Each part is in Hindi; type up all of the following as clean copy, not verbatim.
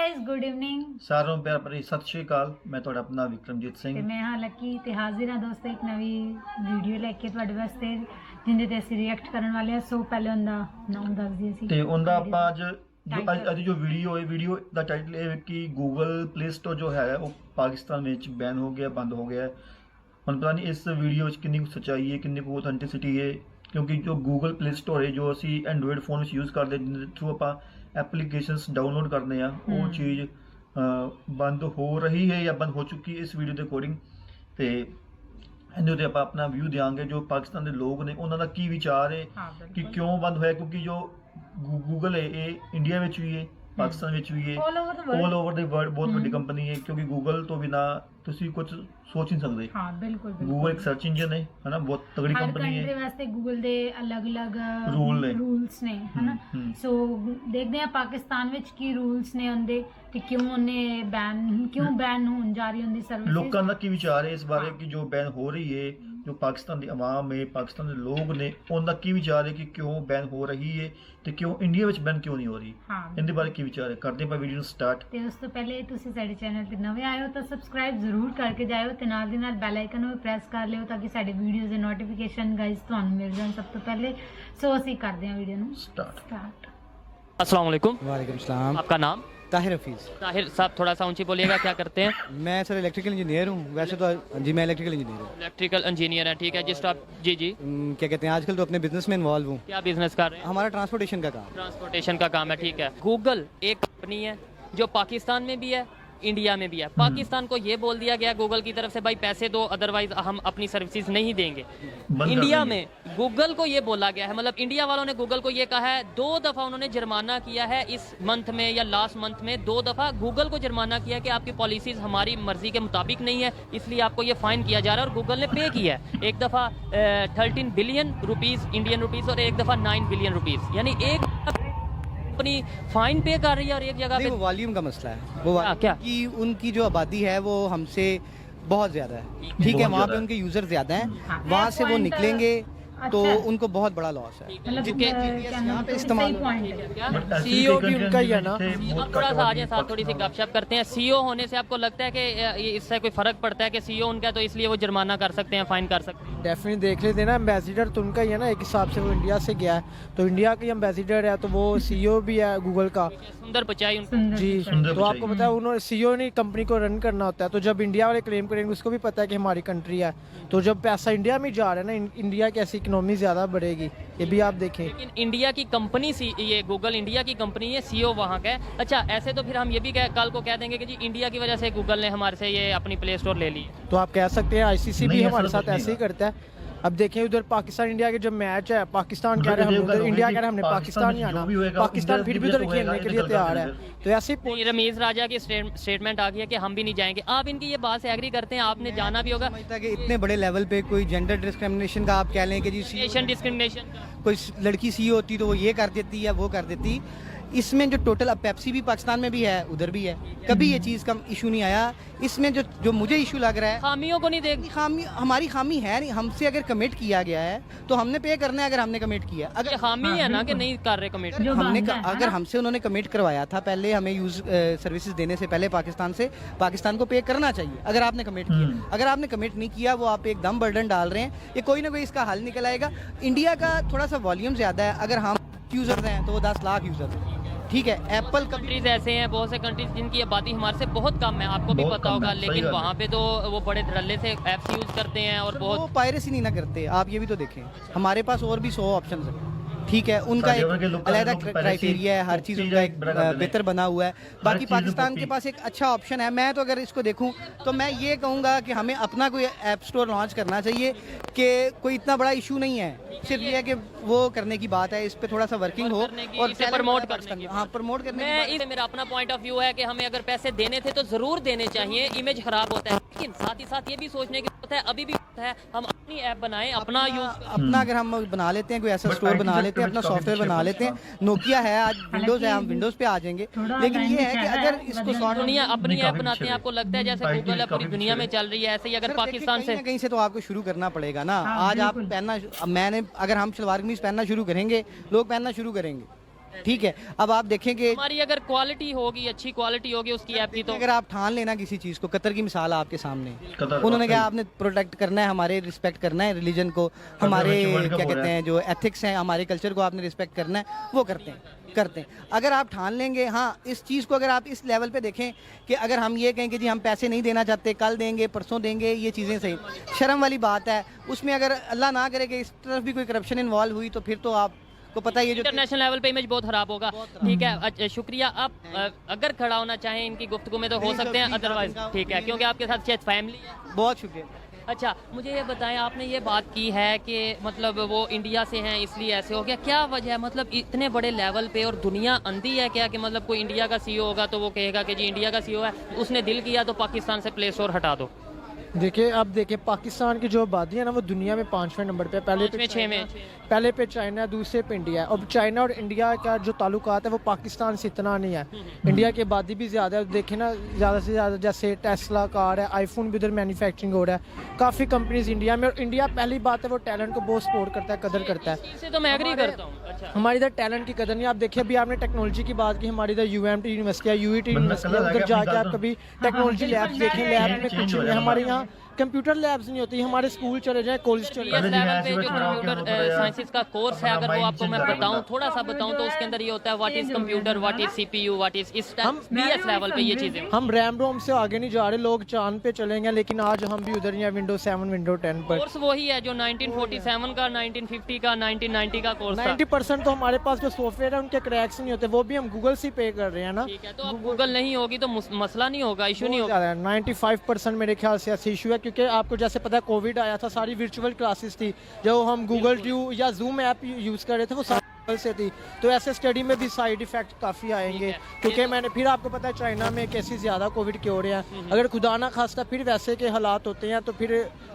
Guys good evening. ਸਾਰਿਆਂ ਨੂੰ ਪਿਆਰ ਭਰੀ ਸਤਿ ਸ਼੍ਰੀ ਅਕਾਲ। ਮੈਂ ਤੁਹਾਡਾ ਆਪਣਾ ਵਿਕਰਮਜੀਤ ਤੇ ਸਿੰਘ ਮੈਂ ਹਾਂ ਲੱਕੀ ਤੇ ਹਾਜ਼ਰ ਹਾਂ ਦੋਸਤੋ ਇੱਕ ਨਵੀਂ ਵੀਡੀਓ ਲੈ ਕੇ ਤੁਹਾਡੇ ਵਾਸਤੇ ਜਿੰਦੇ ਤੇ ਅਸੀਂ ਰਿਐਕਟ ਕਰਨ ਵਾਲੇ ਹਾਂ। ਸੋ ਪਹਿਲੇ ਉਹਦਾ ਨਾਮ ਦੱਸ ਦਈਏ ਅਸੀਂ ਤੇ ਉਹਦਾ ਆਪਾਂ ਅੱਜ Title. ਅੱਜ ਜੋ ਵੀਡੀਓ ਦਾ ਟਾਈਟਲ ਇਹ ਹੈ ਕਿ ਗੂਗਲ ਪਲੇ ਸਟੋਰ ਜੋ ਹੈ ਉਹ ਪਾਕਿਸਤਾਨ ਵਿੱਚ ਬੈਨ ਹੋ ਗਿਆ, ਬੰਦ ਹੋ ਗਿਆ ਹੈ। ਹੁਣ ਪਤਾ ਨਹੀਂ ਇਸ ਵੀਡੀਓ ਵਿੱਚ ਕਿੰਨੀ ਕੁ ਸੱਚਾਈ ਹੈ, ਕਿੰਨੀ ਕੁ ਅਥੈਂਟਿਸਿਟੀ ਹੈ, ਕਿਉਂਕਿ ਜੋ ਗੂਗਲ ਪਲੇ ਸਟੋਰ ਹੈ ਜੋ ਅਸੀਂ ਐਂਡਰੋਇਡ ਫੋਨ ਵਿੱਚ ਯੂਜ਼ ਕਰਦੇ ਜਿਹਦੇ ਥਰੂ ਆਪਾਂ ਐਪਲੀਕੇਸ਼ਨਸ ਡਾਊਨਲੋਡ ਕਰਦੇ ਆ ਉਹ ਚੀਜ਼ ਬੰਦ ਹੋ ਰਹੀ ਹੈ ਜਾਂ ਬੰਦ ਹੋ ਚੁੱਕੀ ਹੈ ਇਸ ਵੀਡੀਓ ਦੇ ਅਕੋਰਡਿੰਗ। ਤੇ ਇਹਦੇ ਉੱਤੇ ਆਪਾਂ ਆਪਣਾ ਵਿਊ ਦਿਆਂਗੇ ਜੋ ਪਾਕਿਸਤਾਨ ਦੇ ਲੋਕ ਨੇ ਉਹਨਾਂ ਦਾ ਕੀ ਵਿਚਾਰ ਹੈ ਕਿ ਕਿਉਂ ਬੰਦ ਹੋਇਆ, ਕਿਉਂਕਿ ਜੋ ਗੂਗਲ ਹੈ ਇਹ ਇੰਡੀਆ ਵਿੱਚ ਵੀ ਹੈ, ਪਾਕਿਸਤਾਨ ਵਿੱਚ ਵੀ ਹੈ, ਆਲ ਓਵਰ ਦੇ ਵਰਲਡ ਬਹੁਤ ਵੱਡੀ ਕੰਪਨੀ ਹੈ। ਕਿਉਂਕਿ ਗੂਗਲ ਤੋਂ ਬਿਨਾ ਤੁਸੀਂ ਕੁਝ ਸੋਚ ਨਹੀਂ ਸਕਦੇ। ਹਾਂ ਬਿਲਕੁਲ ਗੂਗਲ ਇੱਕ ਸਰਚ ਇੰਜਨ ਹੈ ਹਨਾ, ਬਹੁਤ ਤਗੜੀ ਕੰਪਨੀ ਹੈ। ਹਰ ਕੰਟਰੀ ਵਾਸਤੇ ਗੂਗਲ ਦੇ ਅਲੱਗ-ਅਲੱਗ ਰੂਲਸ ਨੇ ਹਨਾ। ਸੋ ਦੇਖਦੇ ਹਾਂ ਪਾਕਿਸਤਾਨ ਵਿੱਚ ਕੀ ਰੂਲਸ ਨੇ ਉਹਦੇ ਤੇ ਕਿਉਂ ਉਹਨੇ ਬੈਨ ਹੋਣ ਜਾ ਰਹੀ ਉਹਦੀ ਸਰਵਿਸ। ਲੋਕਾਂ ਦਾ ਕੀ ਵਿਚਾਰ ਹੈ ਇਸ ਬਾਰੇ ਕਿ ਜੋ ਬੈਨ ਹੋ ਰਹੀ ਹੈ, ਜੋ ਪਾਕਿਸਤਾਨ ਦੀ ਆਵਾਮ ਹੈ, ਪਾਕਿਸਤਾਨ ਦੇ ਲੋਕ ਨੇ, ਉਹਨਾਂ ਦਾ ਕੀ ਵਿਚਾਰ ਹੈ ਕਿ ਕਿਉਂ ਬੈਨ ਹੋ ਰਹੀ ਹੈ ਤੇ ਕਿਉਂ ਇੰਡੀਆ ਵਿੱਚ ਬੈਨ ਕਿਉਂ ਨਹੀਂ ਹੋ ਰਹੀ, ਇਹਦੇ ਬਾਰੇ ਕੀ ਵਿਚਾਰ ਹੈ। ਕਰਦੇ ਆਪਾਂ ਵੀਡੀਓ ਨੂੰ ਸਟਾਰਟ। ਤੇ ਉਸ ਤੋਂ ਪਹਿਲੇ ਤੁਸੀਂ ਸਾਡੇ ਚੈਨਲ ਤੇ ਨਵੇਂ ਆਏ ਹੋ ਤਾਂ ਸਬਸਕ੍ਰਾਈਬ ਜ਼ਰੂਰ ਕਰਕੇ ਜਾਇਓ ਤੇ ਨਾਲ ਦੀ ਨਾਲ ਬੈਲ ਆਈਕਨ ਨੂੰ ਵੀ ਪ੍ਰੈਸ ਕਰ ਲਿਓ ਤਾਂ ਕਿ ਸਾਡੀ ਵੀਡੀਓਜ਼ ਦੇ ਨੋਟੀਫਿਕੇਸ਼ਨ ਗਾਇਸ ਤੁਹਾਨੂੰ ਮਿਲ ਜਾਣ ਸਭ ਤੋਂ ਪਹਿਲੇ। ਸੋ ਅਸੀਂ ਕਰਦੇ ਹਾਂ ਵੀਡੀਓ ਨੂੰ ਸਟਾਰਟ। अस्सलाम वालेकुम। वालेकुम सलाम। आपका नाम? ताहिर हफीज़। ताहिर साहब थोड़ा सा ऊंची बोलिएगा, क्या करते हैं? मैं सर इलेक्ट्रिकल इंजीनियर हूँ। वैसे तो जी मैं इलेक्ट्रिकल इंजीनियर हूँ। इलेक्ट्रिकल इंजीनियर है, ठीक है। जिस आप जी क्या कहते हैं, आजकल तो अपने बिजनेस में इन्वॉल्व हूँ। क्या बिजनेस कर रहे हैं? हमारा ट्रांसपोर्टेशन का काम। ट्रांसपोर्टेशन का काम है, ठीक है। गूगल एक कंपनी है जो पाकिस्तान में भी है, इंडिया में भी है। पाकिस्तान को ये बोल दिया गया गूगल की तरफ से भाई पैसे दो, अदरवाइज हम अपनी सर्विसेज नहीं देंगे। इंडिया में गूगल को ये बोला गया है, मतलब इंडिया वालों ने गूगल को ये कहा है, 2 दफ़ा उन्होंने जुर्माना किया है इस मंथ में या लास्ट मंथ में 2 दफ़ा गूगल को जुर्माना किया कि आपकी पॉलिसीज हमारी मर्जी के मुताबिक नहीं है, इसलिए आपको ये फाइन किया जा रहा है। और गूगल ने पे किया है एक दफ़ा 13 बिलियन रुपीज़ इंडियन रुपीज़ और एक दफ़ा 9 बिलियन रुपीज़, यानी एक अपनी फाइन पे कर रही है। और एक जगह पे वो वॉल्यूम का मसला है, वो क्या कि उनकी जो आबादी है वो हमसे बहुत ज़्यादा है, ठीक है। वहाँ पे उनके यूज़र ज़्यादा हैं, वहाँ से वो निकलेंगे तो उनको बहुत बड़ा लॉस है। यहाँ पे इस्तेमाल सीईओ भी उनका ही है ना। अब थोड़ा सा आगे साथ थोड़ी सी गपशप करते हैं। सीईओ होने से आपको लगता है कि इससे कोई फर्क पड़ता है कि सीईओ उनका तो इसलिए वो जुर्माना कर सकते हैं, फाइन कर सकते हैं? डेफिनेटली देख लेते ना, एम्बेसडर तो उनका ही है ना, एक हिसाब से वो इंडिया से गया है तो इंडिया का एम्बेसडर है तो वो सीईओ भी है गूगल का। सुंदर पिचाई जी तो आपको पता है उन्होंने सीईओ ने कंपनी को रन करना होता है, तो जब इंडिया वाले क्लेम करेंगे उसको भी पता है कि हमारी कंट्री है, तो जब पैसा इंडिया में जा रहा है ना, इंडिया की ऐसी इकोनॉमी ज़्यादा बढ़ेगी, ये भी आप देखें। लेकिन इंडिया की कंपनी ये गूगल इंडिया की कंपनी है, सीईओ वहाँ का है। अच्छा, ऐसे तो फिर हम ये भी कल को कह देंगे कि जी इंडिया की वजह से गूगल ने हमारे से ये अपनी प्ले स्टोर ले ली। तो आप कह सकते हैं आईसीसी भी हमारे साथ ऐसे ही करता है। अब देखें उधर पाकिस्तान इंडिया के जब मैच है, पाकिस्तान कह रहे हैं हम उधर, इंडिया कह रहे हैं हमने पाकिस्तान नहीं आना, पाकिस्तान फिर भी उधर खेलने के लिए तैयार है। तो ऐसे रमीज राजा की स्टेटमेंट आ गई है कि हम भी नहीं जाएंगे। आप इनकी ये बात से एग्री करते हैं? आपने जाना भी होगा कि इतने बड़े लेवल पे कोई जेंडर डिस्क्रिमिनेशन का आप कह लें कि जी डिस्क्रिमिनेशन कोई लड़की सीईओ होती तो वो ये कर देती या वो कर देती। इसमें जो टोटल अब पेप्सी भी पाकिस्तान में भी है, उधर भी है, कभी ये चीज़ का इशू नहीं आया। इसमें जो मुझे इशू लग रहा है, खामियों को नहीं देख, खामी हमारी खामी है नहीं, हमसे अगर कमिट किया गया है तो हमने पे करना है। अगर हमने कमिट किया, अगर खामी है ना कि नहीं कर रहे कमिट, हमने अगर हमसे उन्होंने कमिट करवाया था पहले, हमें यूज सर्विसेज देने से पहले पाकिस्तान को पे करना चाहिए। अगर आपने कमिट किया, अगर आपने कमिट नहीं किया, वो आप एकदम बर्डन डाल रहे हैं। ये कोई ना कोई इसका हल निकल आएगा। इंडिया का थोड़ा सा वॉल्यूम ज़्यादा है, अगर हम यूज़र हैं तो वो 10 लाख यूज़र हैं, ठीक है। एप्पल कंट्रीज ऐसे हैं, बहुत से कंट्रीज जिनकी आबादी हमारे से बहुत कम है, आपको भी पता होगा, लेकिन वहाँ पे तो वो बड़े धड़ल्ले से ऐप्स यूज करते हैं और बहुत वो पायरेसी नहीं ना करते। आप ये भी तो देखें, हमारे पास और भी 100 ऑप्शन है, ठीक है। उनका एक अलग क्राइटेरिया है, हर चीज़ उनका एक बेहतर बना हुआ है। बाकी पाकिस्तान के पास एक अच्छा ऑप्शन है। मैं तो अगर इसको देखूं तो मैं ये कहूँगा कि हमें अपना कोई ऐप स्टोर लॉन्च करना चाहिए, कि कोई इतना बड़ा इशू नहीं है, सिर्फ ये है कि वो करने की बात है, इस पे थोड़ा सा वर्किंग हो और प्रमोट करने की। हाँ, प्रमोट करने की। मेरा अपना पॉइंट ऑफ व्यू है कि हमें अगर पैसे देने थे तो जरूर देने चाहिए, इमेज खराब होता है, लेकिन साथ ही साथ ये भी सोचने की जरूरत है, अभी भी है, हम अपनी ऐप बनाएं, अपना यूज, अपना अगर हम बना लेते हैं, कोई ऐसा स्टोर बना लेते हैं, अपना सॉफ्टवेयर बना लेते हैं। नोकिया है, आज विंडोज है, हम विंडोज पे आ जाएंगे। लेकिन ये है कि अगर इसको दुनिया अपनी ऐप बनाते हैं, आपको लगता है जैसे गूगल है पूरी दुनिया में चल रही है, ऐसे ही अगर पाकिस्तान से कहीं से तो आपको शुरू करना पड़ेगा ना। आज आप पहनना, मैंने अगर हम सलवार कमीज पहनना शुरू करेंगे, लोग पहनना शुरू करेंगे, ठीक है, अब आप देखें कि हमारी अगर क्वालिटी होगी, अच्छी क्वालिटी होगी उसकी ऐप की, तो अगर आप ठान लेना किसी चीज़ को, कतर की मिसाल है आपके सामने, कतर उन्होंने क्या वाकई। आपने प्रोटेक्ट करना है, हमारे रिस्पेक्ट करना है रिलीजन को, हमारे वर्ल्ड कप क्या हो कहते रहा हैं जो एथिक्स हैं, हमारे कल्चर को आपने रिस्पेक्ट करना है, वो करते हैं। अगर आप ठान लेंगे, हाँ इस चीज़ को अगर आप इस लेवल पे देखें कि अगर हम ये कहें कि जी हम पैसे नहीं देना चाहते, कल देंगे परसों देंगे, ये चीज़ें सही शर्म वाली बात है। उसमें अगर अल्लाह ना करे कि इस तरफ भी कोई करप्शन इन्वॉल्व हुई तो फिर तो आपको पता ही है जो इंटरनेशनल लेवल पे इमेज बहुत खराब होगा। ठीक है, अच्छा, शुक्रिया। आप अगर खड़ा होना चाहें इनकी गुफ्तगू में तो हो सकते हैं, अदरवाइज ठीक है, क्योंकि आपके साथ शायद फैमिली है। बहुत शुक्रिया। अच्छा, मुझे ये बताएं, आपने ये बात की है कि मतलब वो इंडिया से हैं इसलिए ऐसे हो गया, क्या वजह है? मतलब इतने बड़े लेवल पे और दुनिया अंधी है क्या कि मतलब कोई इंडिया का सीईओ होगा तो वो कहेगा कि जी इंडिया का सीईओ है, उसने दिल किया तो पाकिस्तान से प्ले स्टोर हटा दो। देखिए, अब देखिए पाकिस्तान की जो आबादी है ना वो दुनिया में 5वें नंबर पे, पहले पे 6 में पहले पे चाइना है, दूसरे पे इंडिया है। अब चाइना और इंडिया का जो ताल्लुकात है वो पाकिस्तान से इतना नहीं है। इंडिया की आबादी भी ज़्यादा है, देखें ना ज़्यादा से ज़्यादा, जैसे टेस्ला कार है, आईफोन भी उधर मैन्युफैक्चरिंग हो रहा है, काफ़ी कंपनीज इंडिया में। और इंडिया पहली बात है वो टैलेंट को बहुत सपोर्ट करता है, कदर करता है। इससे तो मैं एग्री करता हूँ। अच्छा, हमारी इधर टैलेंट की कदर नहीं। आप देखिए, अभी आपने टेक्नोलॉजी की बात की, हमारी इधर यूएमटी यूनिवर्सिटी है, यूईटी यूनिवर्सिटी है, उधर जाके आप कभी टेक्नोलॉजी लैब्स देखें, लैब में कुछ नहीं है। हमारे यहाँ कंप्यूटर लैब्स नहीं होती, हमारे स्कूल चले जाए, कॉलेज चले इस जाए। लेवल पे जो कंप्यूटर साइंसेस का कोर्स है, अगर वो आपको मैं बताऊं, थोड़ा सा बताऊं, तो उसके अंदर ये होता है what is computer, what is CPU, what is इस बीएस लेवल पे ये चीजें। हम रैम रोम से आगे नहीं जा रहे, लोग चांद पे चलेंगे, लेकिन आज हम भी उधर ही हैं, विंडोज 7 विंडोज 10 पर। कोर्स वही है जो 1947 का, 1950 का, 1990 का कोर्स था। 90% तो हमारे पास जो सॉफ्टवेयर है उनके क्रैक्स नहीं होते, वो भी हम गूगल से पे कर रहे हैं ना। ठीक है, तो अब गूगल नहीं होगी तो मसला नहीं होगा, इशू नहीं होगा। 95% मेरे ख्याल से ऐसे इशू है, क्योंकि आपको जैसे पता है कोविड आया था, सारी वर्चुअल क्लासेस थी, जो हम गूगल ड्यू या जूम ऐप यूज़ कर रहे थे वो सारी से थी। तो ऐसे स्टडी में भी साइड इफेक्ट काफ़ी आएंगे, क्योंकि मैंने फिर आपको पता है चाइना में केसेस ज़्यादा कोविड के हो रहे हैं। अगर खुदा ना खास्ता फिर वैसे के हालात होते हैं तो फिर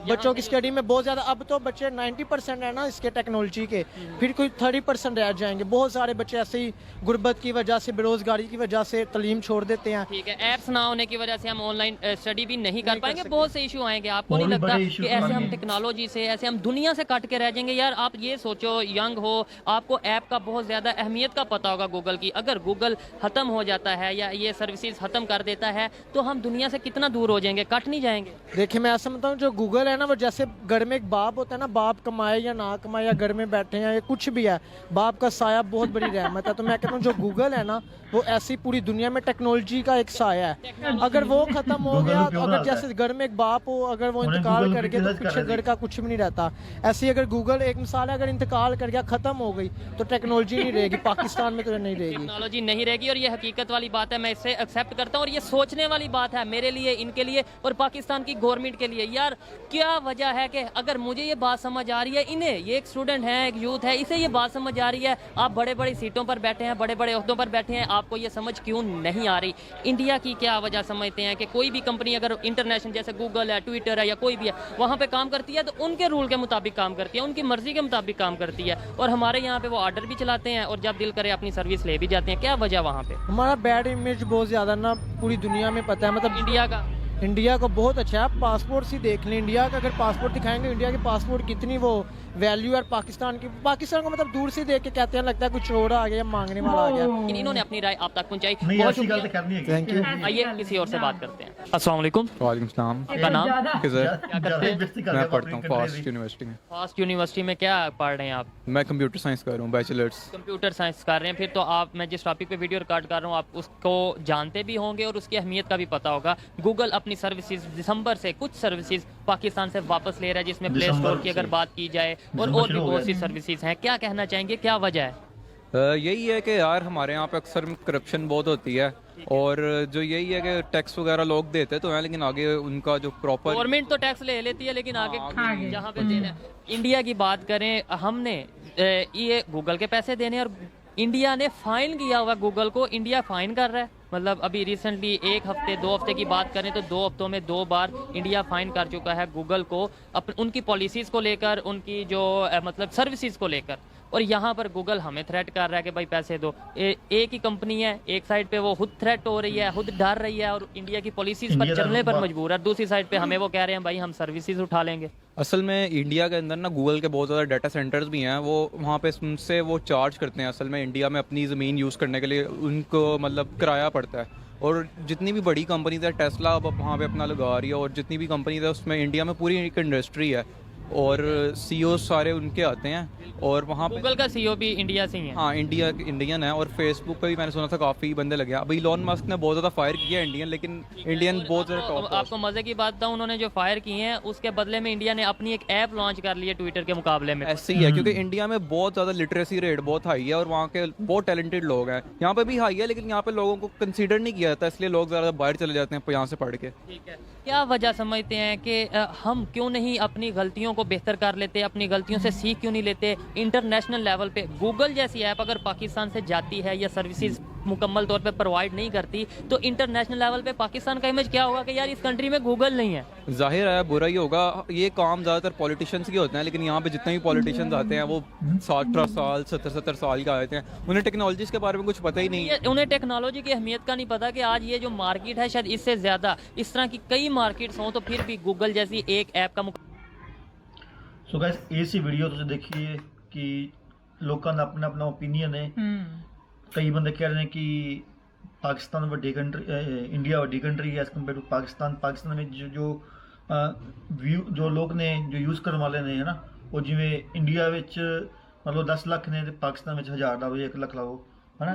बच्चों की स्टडी में बहुत ज़्यादा, अब तो बच्चे 90% है ना इसके टेक्नोलॉजी के, फिर कोई 30% रह जाएंगे। बहुत सारे बच्चे ऐसे ही गुर्बत की वजह से, बेरोजगारी की वजह से तालीम छोड़ देते हैं। ठीक है, ऐप्स ना होने की वजह से हम ऑनलाइन स्टडी भी नहीं कर पाएंगे, बहुत से इशू आएंगे। आपको नहीं लगता कि ऐसे हम टेक्नोलॉजी से, ऐसे हम दुनिया से कट के रह जाएंगे? यार आप ये सोचो, यंग हो, आपको ऐप का बहुत ज़्यादा अहमियत का पता होगा गूगल की। अगर गूगल ख़त्म हो जाता है या ये सर्विसेज ख़त्म कर देता है तो हम दुनिया से कितना दूर हो जाएंगे, कट नहीं जाएंगे? देखिए, मैं ऐसा समझता हूँ जो गूगल है ना, वो जैसे घर में एक बाप होता है ना, बाप कमाए या ना कमाए या घर में बैठे हैं या कुछ भी है, बाप का साया बहुत बड़ी रहमत है। तो मैं कहता हूँ जो गूगल है ना वो ऐसी पूरी दुनिया में टेक्नोलॉजी का एक साया है। अगर वो खत्म हो गया तो, अगर जैसे घर में एक बाप हो, अगर वो इंतकाल कर गया तो पीछे घर का कुछ भी नहीं रहता। ऐसे ही अगर गूगल एक मिसाल है, अगर इंतकाल कर गया, खत्म हो गई, तो टेक्नोलॉजी नहीं रहेगी, पाकिस्तान में तो नहीं रहेगी, टेक्नोलॉजी नहीं रहेगी। और ये हकीकत वाली बात है, मैं इससे एक्सेप्ट करता हूँ। और ये सोचने वाली बात है मेरे लिए, इनके लिए और पाकिस्तान की गवर्नमेंट के लिए। यार क्या वजह है कि अगर मुझे ये बात समझ आ रही है, इन्हें, ये एक स्टूडेंट है, एक यूथ है, इसे ये बात समझ आ रही है, आप बड़े बड़े सीटों पर बैठे हैं, बड़े बड़े ओहदों पर बैठे हैं, आपको ये समझ क्यों नहीं आ रही? इंडिया की क्या वजह समझते हैं कि कोई भी कंपनी अगर इंटरनेशनल जैसे गूगल है, ट्विटर है या कोई भी है, वहाँ पे काम करती है तो उनके रूल के मुताबिक काम करती है, उनकी मर्जी के मुताबिक काम करती है। और हमारे यहाँ पे वो ऑर्डर भी चलाते हैं और जब दिल करे अपनी सर्विस ले भी जाते हैं। क्या वजह वहाँ पे? हमारा बैड इमेज बहुत ज़्यादा ना पूरी दुनिया में पता है। मतलब इंडिया को बहुत अच्छा है, आप पासपोर्ट से देख लें इंडिया का, अगर पासपोर्ट दिखाएंगे इंडिया के पासपोर्ट कितनी वो वैल्यू है। पाकिस्तान को मतलब दूर से देख के कहते हैं लगता है कुछ चोर आ गया, मांगने वाला आ गया। लेकिन इन्होंने अपनी राय आप तक पहुंचाई, बहुत शुक्रिया। Thank you. आइए किसी और से बात करते हैं। अस्सलाम वालेकुम। वालेकुम सलाम। आपका नाम? क्या करते हैं? मैं पढ़ता हूँ फास्ट यूनिवर्सिटी में। फास्ट यूनिवर्सिटी में क्या पढ़ रहे हैं आप? मैं कंप्यूटर साइंस कर रहा हूँ, बैचलर्स। कंप्यूटर साइंस कर रहे हैं। फिर तो आप, मैं जिस टॉपिक पे वीडियो रिकॉर्ड कर रहा हूँ, आप उसको जानते भी होंगे और उसकी अहमियत का भी पता होगा। गूगल अपनी सर्विसेज दिसंबर से कुछ सर्विसेज पाकिस्तान से वापस ले रहा है, जिसमें प्ले स्टोर की अगर बात की जाए और भी बहुत सी सर्विसेज हैं। क्या कहना चाहेंगे, क्या वजह है? यही है कि यार हमारे यहाँ पे अक्सर करप्शन बहुत होती है, और जो यही है कि टैक्स वगैरह लोग देते तो हैं, लेकिन आगे उनका जो प्रॉपर गवर्नमेंट तो टैक्स ले लेती है, लेकिन आगे जहाँ पे देना है। इंडिया की बात करें, हमने ये गूगल के पैसे देने, और इंडिया ने फाइन किया हुआ गूगल को। इंडिया फाइन कर रहा है, मतलब अभी रिसेंटली 1 हफ्ते 2 हफ्ते की बात करें तो 2 हफ्तों में 2 बार इंडिया फाइन कर चुका है गूगल को, उनकी पॉलिसीज़ को लेकर, उनकी जो मतलब सर्विसेज को लेकर। और यहाँ पर गूगल हमें थ्रेट कर रहा है कि भाई पैसे दो। एक ही कंपनी है, एक साइड पे वो खुद थ्रेट हो रही है, खुद डर रही है और इंडिया की पॉलिसीज पर चलने पर मजबूर है, दूसरी साइड पे हमें वो कह रहे हैं भाई हम सर्विसेज उठा लेंगे। असल में इंडिया के अंदर ना गूगल के बहुत ज़्यादा डाटा सेंटर्स भी हैं, वो वहाँ पे उनसे वो चार्ज करते हैं। असल में इंडिया में अपनी ज़मीन यूज़ करने के लिए उनको मतलब किराया पड़ता है। और जितनी भी बड़ी कंपनीज है, टेस्ला अब वहाँ पे अपना लगा रही है, और जितनी भी कंपनीज है उसमें इंडिया में पूरी एक इंडस्ट्री है और सीईओ सारे उनके आते हैं और वहाँ पे गूगल का सीईओ भी इंडिया से ही है। हाँ, इंडियन है। और फेसबुक पे भी मैंने सुना था काफ़ी बंदे लगे हैं। अभी इलॉन मस्क ने बहुत ज़्यादा फायर किया है इंडियन, लेकिन इंडियन बहुत ज़्यादा टॉप। आपको मजे की बात था, उन्होंने जो फायर किए हैं उसके बदले में इंडिया ने अपनी एक ऐप लॉन्च कर ली है ट्विटर के मुकाबले में। ऐसे ही है, क्योंकि इंडिया में बहुत ज़्यादा लिटरेसी रेट बहुत हाई है और वहाँ के बहुत टैलेंटेड लोग हैं। यहाँ पे भी हाई है, लेकिन यहाँ पे लोगों को कंसीडर नहीं किया जाता, इसलिए लोग ज़्यादा बाहर चले जाते हैं यहाँ से पढ़ के। ठीक है, क्या वजह समझते हैं कि हम क्यों नहीं अपनी गलतियों को बेहतर कर लेते, अपनी गलतियों से सीख क्यों नहीं लेते? इंटरनेशनल लेवल पे गूगल जैसी ऐप अगर पाकिस्तान से जाती है या सर्विसेज मुकम्मल तौर पे प्रोवाइड नहीं करती, तो इंटरनेशनल लेवल पे पाकिस्तान का इमेज क्या होगा कि यार इस कंट्री में गूगल नहीं है। जाहिर है बुरा ही होगा। ये काम ज़्यादातर पॉलिटिशियंस के होते हैं, लेकिन यहाँ पे जितने भी पॉलिटिशियंस आते हैं वो 60 साल 70 साल के आते हैं, उन्हें टेक्नोलॉजीज के बारे में कुछ पता ही नहीं है। उन्हें टेक्नोलॉजी की अहमियत का नहीं पता कि आज ये जो मार्केट है शायद इससे ज़्यादा इस तरह की कई मार्केट्स हों, तो फिर भी गूगल जैसी एक ऐप का सो गाइस इसी वीडियो ਤੁਸੀਂ ਦੇਖੀਏ ਕਿ ਲੋਕਾਂ ਦਾ ਆਪਣਾ ਆਪਣਾ ਓਪੀਨੀਅਨ ਹੈ। ਕਈ ਬੰਦੇ ਕਹਿ ਰਹੇ ਨੇ ਕਿ ਪਾਕਿਸਤਾਨ ਵੱਡੀ ਕੰਟਰੀ, ਇੰਡੀਆ ਵੱਡੀ ਕੰਟਰੀ ਹੈ ਐਸ ਕੰਪੇਅਰ ਟੂ ਪਾਕਿਸਤਾਨ ਵਿੱਚ ਜੋ ਵਿਊ ਜੋ ਲੋਕ ਨੇ ਜੋ ਯੂਜ਼ ਕਰਨ ਵਾਲੇ ਨੇ ਹੈ ਨਾ, ਉਹ ਜਿਵੇਂ ਇੰਡੀਆ ਵਿੱਚ ਮਤਲਬ 10 ਲੱਖ ਨੇ ਤੇ ਪਾਕਿਸਤਾਨ ਵਿੱਚ 1000 ਲਾਓ ਜਾਂ 1 ਲੱਖ ਲਾਓ ਹੈ ਨਾ,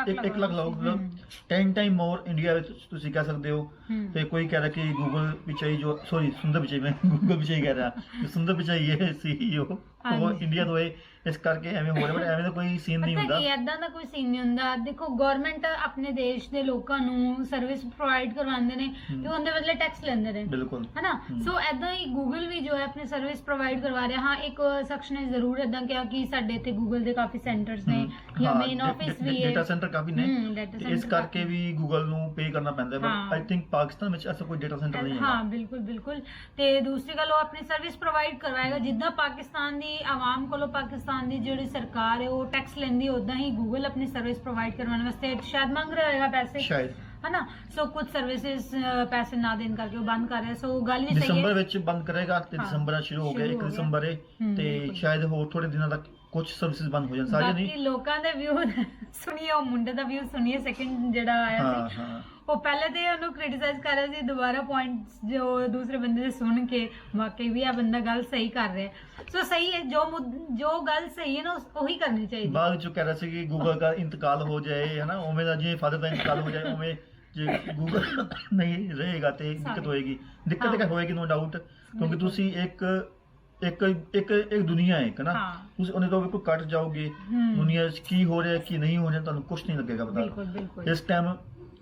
1 ਲੱਖ ਲਾਓ, ਮਤਲਬ 10 ਟਾਈਮ ਮੋਰ ਇੰਡੀਆ ਵਿੱਚ ਤੁਸੀਂ ਕਹਿ ਸਕਦੇ ਹੋ। ਤੇ ਕੋਈ ਕਹਿ ਰਿਹਾ ਕਿ ਗੂਗਲ ਪਿਚਾਈ ਜੋ ਸੌਰੀ ਸੁੰਦਰ ਪਿਚਾਈ, ਮੈਂ ਗੂਗਲ ਪਿਚਾਈ ਕਹਿ ਰਿਹਾ, ਸੁੰਦਰ ਪਿਚਾਈ ਇਹ ਸੀਈਓ ਉਹ ਇੰਡੀਆ ਤੋਂ ਹੈ, ਇਸ ਕਰਕੇ ਐਵੇਂ ਹੋ ਰਿਹਾ। ਬਟ ਐਵੇਂ ਦਾ ਕੋਈ ਸੀਨ ਨਹੀਂ ਹੁੰਦਾ, ਇਦਾਂ ਦਾ ਕੋਈ ਸੀਨ ਨਹੀਂ ਹੁੰਦਾ। ਦੇਖੋ ਗਵਰਨਮੈਂਟ ਆਪਣੇ ਦੇਸ਼ ਦੇ ਲੋਕਾਂ ਨੂੰ ਸਰਵਿਸ ਪ੍ਰੋਵਾਈਡ ਕਰਵਾਉਂਦੇ ਨੇ ਤੇ ਉਹਦੇ ਬਦਲੇ ਟੈਕਸ ਲੈਂਦੇ ਨੇ, ਬਿਲਕੁਲ ਹੈ ਨਾ। ਸੋ ਐਦਾਂ ਹੀ ਗੂਗਲ ਵੀ ਜੋ ਹੈ ਆਪਣੀ ਸਰਵਿਸ ਪ੍ਰੋਵਾਈਡ ਕਰਵਾ ਰਿਹਾ। ਹਾਂ, ਇੱਕ ਸ਼ਖਸ ਨੇ ਜ਼ਰੂਰ ਐਦਾਂ ਕਿਹਾ ਕਿ ਸਾਡੇ ਇੱਥੇ ਗੂਗਲ ਦੇ ਕਾਫੀ ਸੈਂਟਰਸ ਨੇ ਜਾਂ ਮੇਨ ਆਫਿਸ ਵੀ ਹੈ, ਡਾਟਾ ਸੈਂਟਰ ਕਾਫੀ ਨੇ, ਇਸ ਕਰਕੇ ਵੀ ਗੂਗਲ ਨੂੰ ਪੇ ਕਰਨਾ ਪੈਂਦਾ। ਬਟ ਆਈ ਥਿੰਕ ਪਾਕਿਸਤਾਨ ਵਿੱਚ ਐਸਾ ਕੋਈ ਡਾਟਾ ਸੈਂਟਰ ਨਹੀਂ ਹੈ। ਹਾਂ ਬਿਲਕੁਲ। ਤੇ ਦੂਸਰੀ ਗੱਲ, ਉਹ ਆਪਣੀ ਸਰਵਿਸ ਪ੍ਰੋਵਾਈਡ ਕਰਵਾਏਗਾ ਜਿੱਦਾਂ ਪਾਕਿਸਤਾਨ ਦੀ ਆਵਾਮ ਕੋਲੋਂ ਪਾਕਿਸਤਾਨ ਦੀ ਜਿਹੜੀ ਸਰਕਾਰ ਹੈ ਉਹ ਟੈਕਸ ਲੈਂਦੀ, ਉਦਾਂ ਹੀ ਗੂਗਲ ਆਪਣੀ ਸਰਵਿਸ ਪ੍ਰੋਵਾਈਡ ਕਰਵਾਉਣ ਵਾਸਤੇ ਸ਼ਾਇਦ ਮੰਗ ਰਿਹਾ ਹੋਏਗਾ ਪੈਸੇ, ਸ਼ਾਇਦ, है ना। सो कुछ सर्विसेज पैसे ना देने करके वो बंद कर रहे हैं। सो गल भी सही है, ਦਿਸੰਬਰ ਵਿੱਚ ਬੰਦ ਕਰੇਗਾ ਤੇ ਦਿਸੰਬਰ ਸ਼ੁਰੂ ਹੋ ਗਿਆ, 1 ਦਿਸੰਬਰ ਹੈ ਤੇ ਸ਼ਾਇਦ ਹੋਰ ਥੋੜੇ ਦਿਨਾਂ ਤੱਕ ਕੁਝ ਸਰਵਿਸਿਜ਼ ਬੰਦ ਹੋ ਜਾਣ, ਸਾਰੇ ਨਹੀਂ। ਬਾਕੀ ਲੋਕਾਂ ਦੇ ਵਿਊ ਸੁਣੀਏ, ਉਹ ਮੁੰਡੇ ਦਾ ਵਿਊ ਸੁਣੀਏ ਸੈਕਿੰਡ ਜਿਹੜਾ ਆਇਆ ਸੀ, ਉਹ ਪਹਿਲੇ ਤੇ ਉਹਨੂੰ ਕ੍ਰਿਟਿਸਾਈਜ਼ ਕਰ ਰਿਹਾ ਸੀ, ਦੁਬਾਰਾ ਪੁਆਇੰਟਸ ਜੋ ਦੂਸਰੇ ਬੰਦੇ ਦੇ ਸੁਣ ਕੇ ਵਾਕਈ ਵੀ ਆ ਬੰਦਾ ਗੱਲ ਸਹੀ ਕਰ ਰਿਹਾ। ਸੋ ਸਹੀ ਹੈ, ਜੋ ਗੱਲ ਸਹੀ ਹੈ ਨਾ ਉਹੀ ਕਰਨੀ ਚਾਹੀਦੀ। ਬਾਅਦ ਵਿੱਚ ਕਹਿ ਰਿਹਾ ਸੀ ਕਿ ਗੂਗਲ ਦਾ ਇੰਤਕਾਲ ਹੋ ਜਾਏ, ਹੈ ਨਾ, ਉਵੇਂ ਦਾ ਜਿਵੇਂ ਫਾਦਰ ਦਾ ਇੰਤਕਾਲ ਹੋ ਜਾਏ, ਉਵੇਂ ਜੇ ਗੂਗਲ ਨਹੀਂ ਰਹੇਗਾ ਤੇ ਦਿੱਕਤ ਹੋਏਗੀ। ਦਿੱਕਤ ਤਾਂ ਹੋਏਗੀ, ਨੋ ਡਾਊਟ, ਕਿਉਂਕਿ ਤੁਸੀਂ ਇੱਕ ਦੁਨੀਆ ਹੈ, ਹੈ ਨਾ, ਤੁਸੀਂ ਉਹਨੇ ਤੋਂ ਬਿਲਕੁਲ ਕੱਟ ਜਾਓਗੇ। ਦੁਨੀਆ 'ਚ ਕੀ ਹੋ ਰਿਹਾ ਕੀ ਨਹੀਂ ਹੋ ਰਿਹਾ ਤੁਹਾਨੂੰ ਕੁਝ ਨਹੀਂ ਲੱਗੇਗਾ ਪਤਾ ਇਸ ਟਾਈਮ।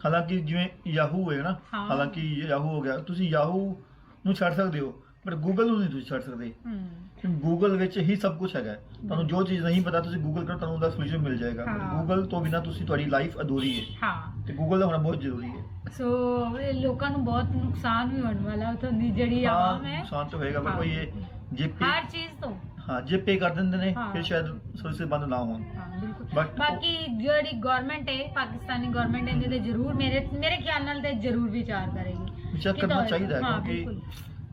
ਹਾਲਾਂਕਿ ਜਿਵੇਂ ਯਾਹੂ ਹੈ ਨਾ, ਹਾਲਾਂਕਿ ਯਾਹੂ ਹੋ ਗਿਆ, ਤੁਸੀਂ ਯਾਹੂ ਨੂੰ ਛੱਡ ਸਕਦੇ ਹੋ ਬਟ ਗੂਗਲ ਨੂੰ ਨਹੀਂ ਤੁਸੀਂ ਛੱਡ ਸਕਦੇ। ਗੂਗਲ ਵਿੱਚ ਹੀ ਸਭ ਕੁਝ ਹੈਗਾ। ਤੁਹਾਨੂੰ ਜੋ ਚੀਜ਼ ਨਹੀਂ ਪਤਾ ਤੁਸੀਂ ਗੂਗਲ ਕਰੋ, ਤੁਹਾਨੂੰ ਉਹਦਾ ਸੋਲੂਸ਼ਨ ਮਿਲ ਜਾਏਗਾ। ਗੂਗਲ ਤੋਂ ਬਿਨਾਂ ਤੁਹਾਡੀ ਲਾਈਫ ਅਧੂਰੀ ਹੈ ਤੇ ਗੂਗਲ ਦਾ ਹੋਣਾ ਬਹੁਤ ਜ਼ਰੂਰੀ ਹੈ। ਸੋ ਲੋਕਾਂ ਨੂੰ ਬਹੁਤ ਨੁਕਸਾਨ ਵੀ ਹੋਣ ਵਾਲਾ, ਤੁਹਾਡੀ ਜਿਹੜੀ ਆਵਾਮ ਹੈ ਨੁਕਸਾਨ ਤਾਂ ਹੋਏਗਾ, ਪਰ ਕੋਈ ਇਹ ਜੇ ਹਰ ਚੀਜ਼ ਤੋਂ ਜੇ ਪੇ ਕਰ ਦਿੰਦੇ ਨੇ ਫਿਰ ਸ਼ਾਇਦ ਸਰਵਿਸ ਬੰਦ ਨਾ ਹੋਣ। ਬਾਕੀ ਜਿਹੜੀ ਗਵਰਨਮੈਂਟ ਹੈ, ਪਾਕਿਸਤਾਨੀ ਗਵਰਨਮੈਂਟ ਇਹਦੇ ਤੇ ਜ਼ਰੂਰ ਮੇਰੇ ਖਿਆਲ ਨਾਲ ਤੇ ਜ਼ਰੂਰ ਵਿਚਾਰ ਕਰੇਗੀ। ਵਿਚਾਰ ਕਰਨਾ ਚਾਹੀਦਾ ਹੈ ਕਿਉਂਕਿ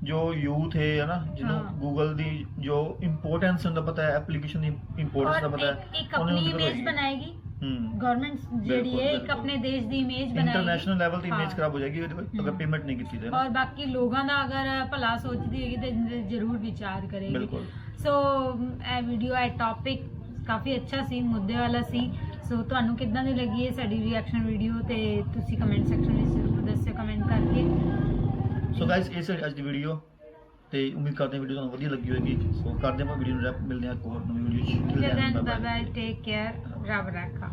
ਜੋ ਯੂਥ ਹੈ ਨਾ, ਜਿਹਨੂੰ ਗੂਗਲ ਦੀ ਜੋ ਇੰਪੋਰਟੈਂਸ ਹੁੰਦਾ ਪਤਾ ਹੈ, ਐਪਲੀਕੇਸ਼ਨ ਦੀ ਇੰਪੋਰਟੈਂਸ ਦਾ ਪਤਾ ਹੈ, ਇੱਕ ਆਪਣੀ ਇਮੇਜ ਬਣਾਏਗੀ ਗਵਰਨਮੈਂਟ ਜਿਹੜੀ ਹੈ, ਇੱਕ ਆਪਣੇ ਦੇਸ਼ ਦੀ ਇਮੇਜ ਬਣਾਏਗੀ, ਇੰਟਰਨੈਸ਼ਨਲ ਲੈਵਲ ਦੀ ਇਮੇਜ ਖਰਾਬ ਹੋ ਜਾਏਗੀ ਅਗਰ ਪੇਮੈਂਟ ਨਹੀਂ ਕੀਤੀ ਜਾਏ। ਔਰ ਬਾਕੀ ਲੋਕਾਂ ਦਾ ਅਗਰ ਭਲਾ ਸੋਚਦੀ ਹੈਗੀ ਤੇ ਜ਼ਰੂਰ ਵਿਚਾਰ ਕਰੇਗੀ। ਬਿਲਕੁਲ। ਸੋ ਇਹ ਵੀਡੀਓ, ਇਹ ਟੌਪਿਕ ਕਾਫੀ ਅੱਛਾ ਸੀ, ਮੁੱਦੇ ਵਾਲਾ ਸੀ। ਸੋ ਤੁਹਾਨੂੰ ਕਿੱਦਾਂ ਦੀ ਲੱਗੀ ਹੈ ਸਾਡੀ ਰਿਐਕਸ਼ਨ ਵੀਡੀਓ, ਤੇ ਤੁਸੀਂ ਕਮੈਂਟ ਸੈਕਸ਼ਨ ਵਿੱਚ ਜ਼ਰੂਰ ਦੱਸਿਓ ਕਮੈਂਟ ਕਰਕੇ। ਸੋ ਗਾਇਸ ਇਹ ਸੀ ਅੱਜ ਦੀ ਵੀਡੀਓ ਤੇ ਉਮੀਦ ਕਰਦੇ ਹਾਂ ਵੀਡੀਓ ਤੁਹਾਨੂੰ ਵਧੀਆ ਲੱਗੀ ਹੋਵੇਗੀ। ਸੋ ਕਰਦੇ ਹਾਂ ਵੀਡੀਓ ਨੂੰ ਰੈਪ, ਮਿਲਦੇ ਹਾਂ ਇੱਕ ਹੋਰ ਨਵੀਂ ਵੀਡੀਓ 'ਚ। ਬਾਏ ਬਾਏ, ਟੇਕ ਕੇਅਰ, ਰੱਬ ਰਾਖਾ।